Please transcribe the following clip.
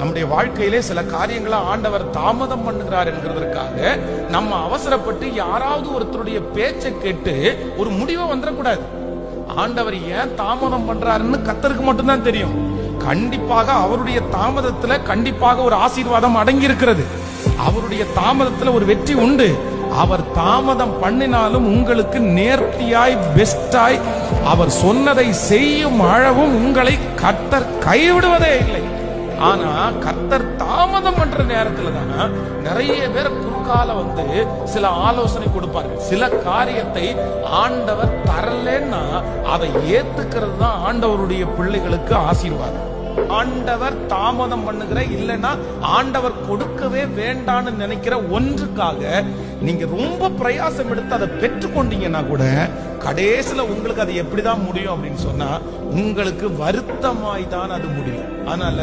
நம்முடைய வாழ்க்கையிலே சில காரியங்களை ஆண்டவர் தாமதம் பண்ணுகிறார் என்கிறதற்காக நம்ம அவசரப்பட்டு யாராவது ஒருத்தருடைய பேச்சை கேட்டு ஒரு முடிவை வந்துடக்கூடாது. ஆண்டவர் ஏன் தாமதம் பண்றாருன்னு கர்த்தருக்கு மட்டும்தான் தெரியும். கண்டிப்பாக அவருடைய தாமதத்துல கண்டிப்பாக ஒரு ஆசீர்வாதம் அடங்கி இருக்கிறது. அவருடைய தாமதத்துல ஒரு வெற்றி உண்டு. அவர் தாமதம் பண்ணினாலும் உங்களுக்கு நேர்த்தியாய் பெஸ்டாய் அவர் சொன்னதை செய்யும் அளவும் உங்களை கர்த்தர் கைவிடுவதே இல்லை. ஆனா கர்த்தர் தாமதம் பண்ற நேரத்துல தான் நிறைய பேர் குறுக்கால வந்து சில ஆலோசனை கொடுப்பாரு. சில காரியத்தை ஆண்டவர் தரலன்னா அதை ஏத்துக்கிறது தான் ஆண்டவருடைய பிள்ளைகளுக்கு ஆசீர்வாதம். ஆண்டவர் தாமதம் பண்ணுகிற இல்லைன்னா ஆண்டவர் கொடுக்கவே வேண்டான்னு நினைக்கிற ஒன்றுக்காக நீங்க ரொம்ப பிரயாசம் எடுத்து அதை பெற்றுக்கொண்டீங்கன்னா கூட கடைசியில உங்களுக்கு அது எப்படிதான் முடியும் அப்படின்னு சொன்னா உங்களுக்கு வருத்தமாய் தான் அது முடியும். அதனால